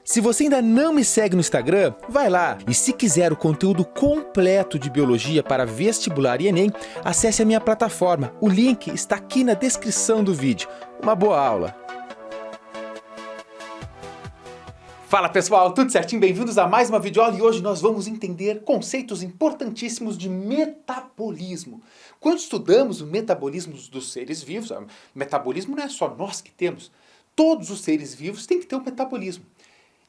Se você ainda não me segue no Instagram, vai lá. E se quiser o conteúdo completo de biologia para vestibular e Enem, acesse a minha plataforma. O link está aqui na descrição do vídeo. Uma boa aula! Fala pessoal, tudo certinho? Bem-vindos a mais uma videoaula e hoje nós vamos entender conceitos importantíssimos de metabolismo. Quando estudamos o metabolismo dos seres vivos, o metabolismo não é só nós que temos, todos os seres vivos têm que ter um metabolismo.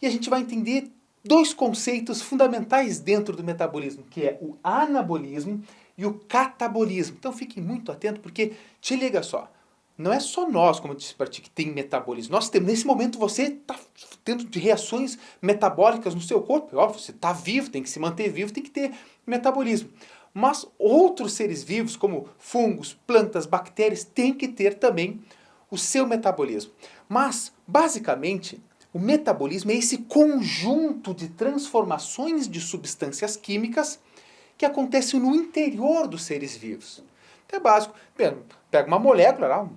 E a gente vai entender dois conceitos fundamentais dentro do metabolismo, que é o anabolismo e o catabolismo. Então fiquem muito atentos porque, te liga só, não é só nós, como eu disse para ti, que tem metabolismo. Nós temos, nesse momento você está tendo de reações metabólicas no seu corpo. Óbvio, você está vivo, tem que se manter vivo, tem que ter metabolismo. Mas outros seres vivos, como fungos, plantas, bactérias, têm que ter também o seu metabolismo. Mas, basicamente, o metabolismo é esse conjunto de transformações de substâncias químicas que acontecem no interior dos seres vivos. Então é básico. Pega uma molécula, uma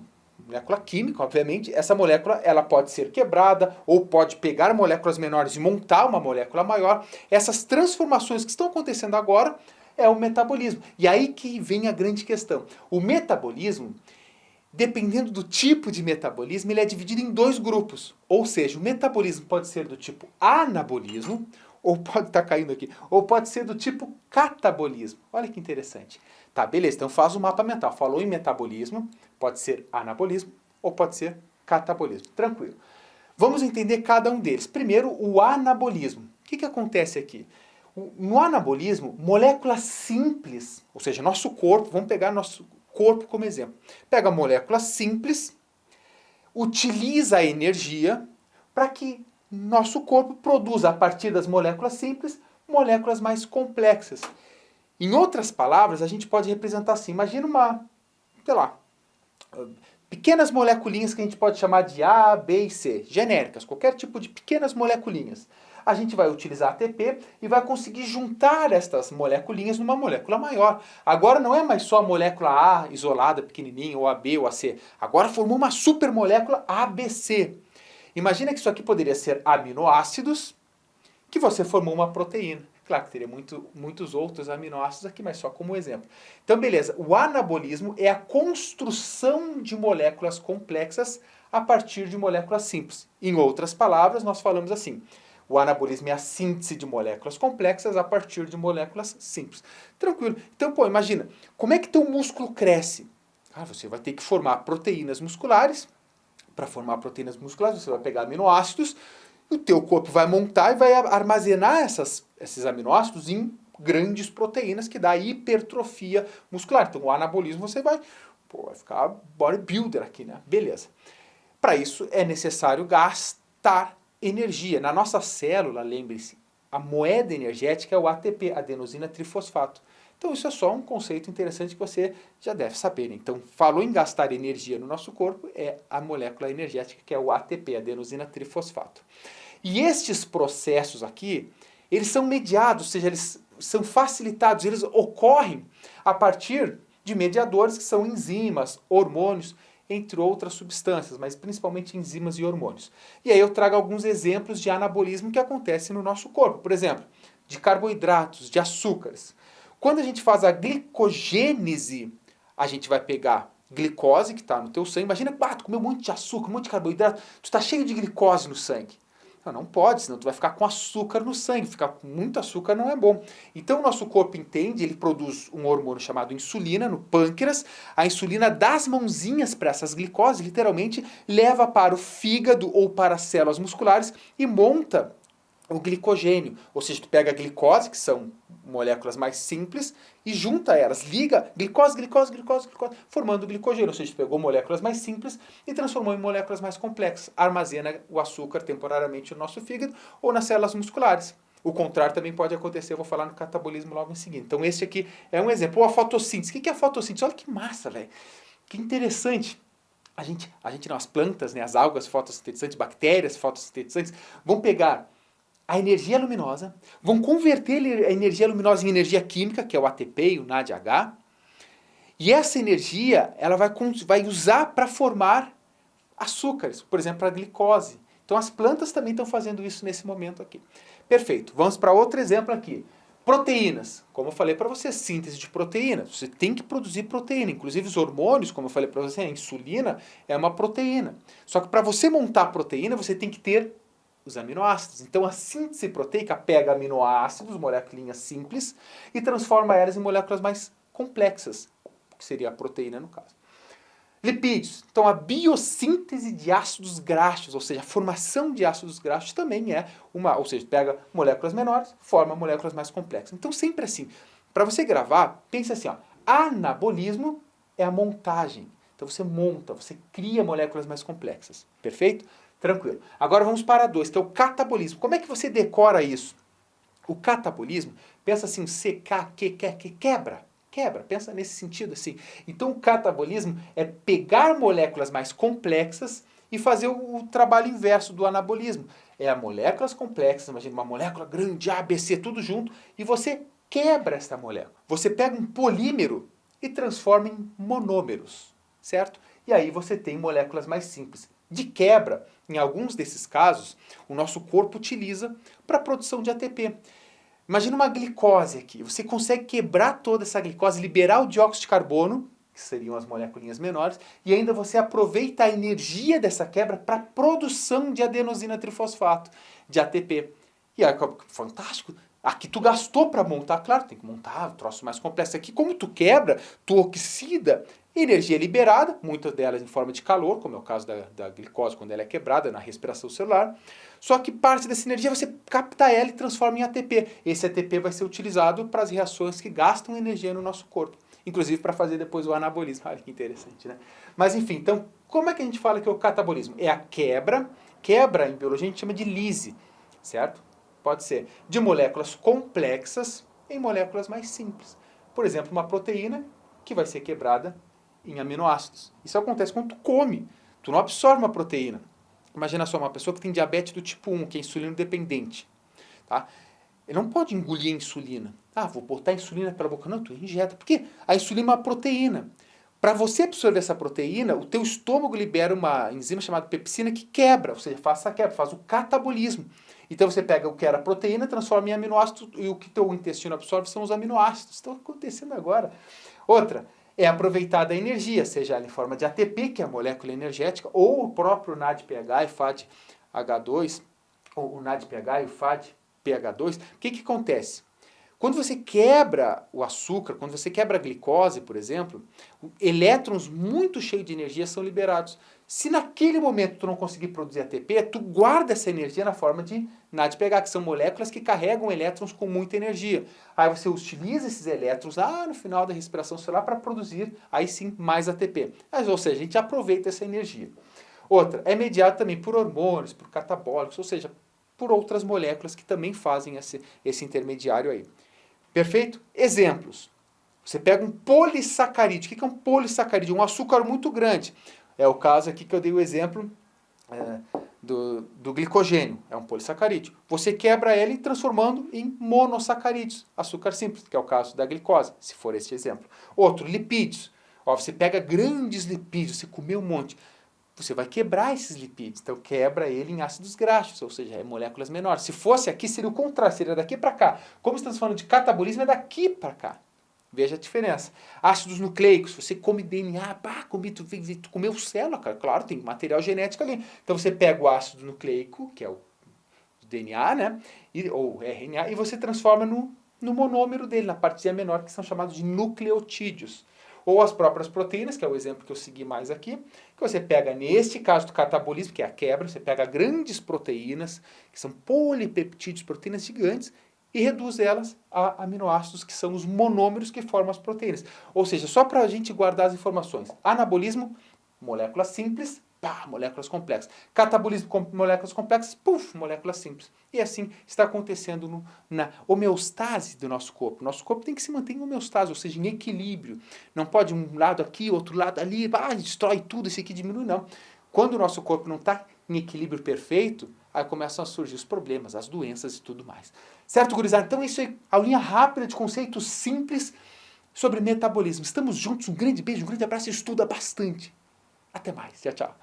molécula química, obviamente. Essa molécula ela pode ser quebrada ou pode pegar moléculas menores e montar uma molécula maior. Essas transformações que estão acontecendo agora é o metabolismo. E aí que vem a grande questão. O metabolismo, dependendo do tipo de metabolismo, ele é dividido em dois grupos. Ou seja, o metabolismo pode ser do tipo anabolismo, ou pode estar caindo aqui, ou pode ser do tipo catabolismo. Olha que interessante. Tá, beleza, então faz o mapa mental. Falou em metabolismo, pode ser anabolismo, ou pode ser catabolismo. Tranquilo. Vamos entender cada um deles. Primeiro, o anabolismo. O que acontece aqui? No anabolismo, moléculas simples, ou seja, nosso corpo, vamos pegar nosso corpo como exemplo. Pega a molécula simples, utiliza a energia para que nosso corpo produza, a partir das moléculas simples, moléculas mais complexas. Em outras palavras, a gente pode representar assim. Imagina pequenas moleculinhas que a gente pode chamar de A, B e C, genéricas, qualquer tipo de pequenas moleculinhas. A gente vai utilizar ATP e vai conseguir juntar estas moleculinhas numa molécula maior. Agora não é mais só a molécula A isolada, pequenininha, ou a B ou a C. Agora formou uma supermolécula ABC. Imagina que isso aqui poderia ser aminoácidos, que você formou uma proteína. Claro que teria muitos outros aminoácidos aqui, mas só como exemplo. Então, beleza. O anabolismo é a construção de moléculas complexas a partir de moléculas simples. Em outras palavras, nós falamos assim. O anabolismo é a síntese de moléculas complexas a partir de moléculas simples. Tranquilo. Então, imagina, como é que teu músculo cresce? Você vai ter que formar proteínas musculares. Para formar proteínas musculares, você vai pegar aminoácidos, o teu corpo vai montar e vai armazenar esses aminoácidos em grandes proteínas, que dá hipertrofia muscular. Então, o anabolismo você vai ficar bodybuilder aqui, né? Beleza. Para isso, é necessário gastar energia. Na nossa célula, lembre-se, a moeda energética é o ATP, adenosina trifosfato. Então isso é só um conceito interessante que você já deve saber. Né? Então, falou em gastar energia no nosso corpo, é a molécula energética que é o ATP, adenosina trifosfato. E estes processos aqui, eles são mediados, ou seja, eles são facilitados, eles ocorrem a partir de mediadores que são enzimas, hormônios, entre outras substâncias, mas principalmente enzimas e hormônios. E aí eu trago alguns exemplos de anabolismo que acontece no nosso corpo. Por exemplo, de carboidratos, de açúcares. Quando a gente faz a glicogênese, a gente vai pegar glicose que está no teu sangue. Imagina, tu comeu um monte de açúcar, um monte de carboidrato, tu está cheio de glicose no sangue. Não pode, senão tu vai ficar com açúcar no sangue. Ficar com muito açúcar não é bom. Então o nosso corpo entende, ele produz um hormônio chamado insulina no pâncreas. A insulina dá as mãozinhas para essas glicoses, literalmente leva para o fígado ou para as células musculares e monta o glicogênio. Ou seja, tu pega a glicose, que são moléculas mais simples, e junta elas, liga glicose, formando glicogênio. Ou seja, tu pegou moléculas mais simples e transformou em moléculas mais complexas. Armazena o açúcar temporariamente no nosso fígado ou nas células musculares. O contrário também pode acontecer, eu vou falar no catabolismo logo em seguida. Então esse aqui é um exemplo. Ou a fotossíntese. O que é a fotossíntese? Olha que massa, velho. Que interessante. As plantas, né, as algas fotossintetizantes, bactérias fotossintetizantes, vão pegar a energia luminosa, vão converter a energia luminosa em energia química, que é o ATP e o NADH, e essa energia ela vai usar para formar açúcares, por exemplo, a glicose. Então as plantas também estão fazendo isso nesse momento aqui. Perfeito. Vamos para outro exemplo aqui. Proteínas. Como eu falei para você, síntese de proteína. Você tem que produzir proteína. Inclusive os hormônios, como eu falei para você, a insulina é uma proteína. Só que para você montar proteína, você tem que ter os aminoácidos. Então a síntese proteica pega aminoácidos, moléculas simples, e transforma elas em moléculas mais complexas, que seria a proteína no caso. Lipídios. Então a biossíntese de ácidos graxos, ou seja, a formação de ácidos graxos também é ou seja, pega moléculas menores, forma moléculas mais complexas. Então sempre assim, para você gravar, pense assim, ó, anabolismo é a montagem. Então você monta, você cria moléculas mais complexas. Perfeito? Tranquilo. Agora vamos para 2, que é o catabolismo. Como é que você decora isso? O catabolismo, pensa assim, CK, que quebra. Quebra, pensa nesse sentido assim. Então o catabolismo é pegar moléculas mais complexas e fazer o trabalho inverso do anabolismo. É moléculas complexas, imagina uma molécula grande, A, B, C, tudo junto, e você quebra essa molécula. Você pega um polímero e transforma em monômeros, certo? E aí você tem moléculas mais simples. De quebra, em alguns desses casos, o nosso corpo utiliza para a produção de ATP. Imagina uma glicose aqui. Você consegue quebrar toda essa glicose, liberar o dióxido de carbono, que seriam as moléculas menores, e ainda você aproveita a energia dessa quebra para a produção de adenosina trifosfato, de ATP. E é fantástico. Aqui tu gastou para montar, claro, tem que montar um troço mais complexo. Aqui, como tu quebra, tu oxida, energia liberada, muitas delas em forma de calor, como é o caso da glicose quando ela é quebrada na respiração celular. Só que parte dessa energia você capta ela e transforma em ATP. Esse ATP vai ser utilizado para as reações que gastam energia no nosso corpo. Inclusive para fazer depois o anabolismo. Olha que interessante, né? Mas enfim, então, como é que a gente fala que é o catabolismo? É a quebra em biologia a gente chama de lise, certo? Pode ser de moléculas complexas em moléculas mais simples. Por exemplo, uma proteína que vai ser quebrada em aminoácidos. Isso acontece quando tu come. Tu não absorve uma proteína. Imagina só uma pessoa que tem diabetes do tipo 1, que é insulino dependente. Tá? Ele não pode engolir a insulina. Ah, vou botar a insulina pela boca. Não, tu injeta. Porque a insulina é uma proteína. Para você absorver essa proteína, o teu estômago libera uma enzima chamada pepsina que quebra, ou seja, faz essa quebra, faz o catabolismo. Então você pega o que era proteína, transforma em aminoácido e o que teu intestino absorve são os aminoácidos. Estão acontecendo agora. Outra, é aproveitada a energia, seja ela em forma de ATP, que é a molécula energética, ou o próprio NADPH e FADH2, ou o NADPH e o FADPH2. O que acontece? Quando você quebra o açúcar, quando você quebra a glicose, por exemplo, elétrons muito cheios de energia são liberados. Se naquele momento tu não conseguir produzir ATP, tu guarda essa energia na forma de NADPH, que são moléculas que carregam elétrons com muita energia. Aí você utiliza esses elétrons lá no final da respiração celular para produzir, aí sim, mais ATP. Ou seja, a gente aproveita essa energia. Outra, é mediado também por hormônios, por catabólicos, ou seja, por outras moléculas que também fazem esse intermediário aí. Perfeito? Exemplos. Você pega um polissacarídeo. O que é um polissacarídeo? Um açúcar muito grande. É o caso aqui que eu dei o exemplo do glicogênio. É um polissacarídeo. Você quebra ele transformando em monossacarídeos. Açúcar simples, que é o caso da glicose, se for este exemplo. Outro, lipídios. Ó, você pega grandes lipídios, você comeu um monte. Você vai quebrar esses lipídios. Então quebra ele em ácidos graxos, ou seja, é moléculas menores. Se fosse aqui, seria o contrário, seria daqui para cá. Como estamos falando de catabolismo, é daqui para cá. Veja a diferença. Ácidos nucleicos, você come DNA, tu comeu célula, cara. Claro, tem material genético ali. Então você pega o ácido nucleico, que é o DNA, né? Ou RNA, e você transforma no monômero dele, na partezinha menor, que são chamados de nucleotídeos. Ou as próprias proteínas, que é o exemplo que eu segui mais aqui, que você pega, neste caso do catabolismo, que é a quebra, você pega grandes proteínas, que são polipeptídeos, proteínas gigantes, e reduz elas a aminoácidos, que são os monômeros que formam as proteínas. Ou seja, só para a gente guardar as informações. Anabolismo, moléculas simples, moléculas complexas. Catabolismo com moléculas complexas, moléculas simples. E assim está acontecendo na homeostase do nosso corpo. Nosso corpo tem que se manter em homeostase, ou seja, em equilíbrio. Não pode um lado aqui, outro lado ali, destrói tudo, esse aqui diminui, não. Quando o nosso corpo não está em equilíbrio perfeito, aí começam a surgir os problemas, as doenças e tudo mais. Certo, gurizada? Então isso aí, aulinha rápida de conceitos simples sobre metabolismo. Estamos juntos, um grande beijo, um grande abraço e estuda bastante. Até mais, tchau, tchau.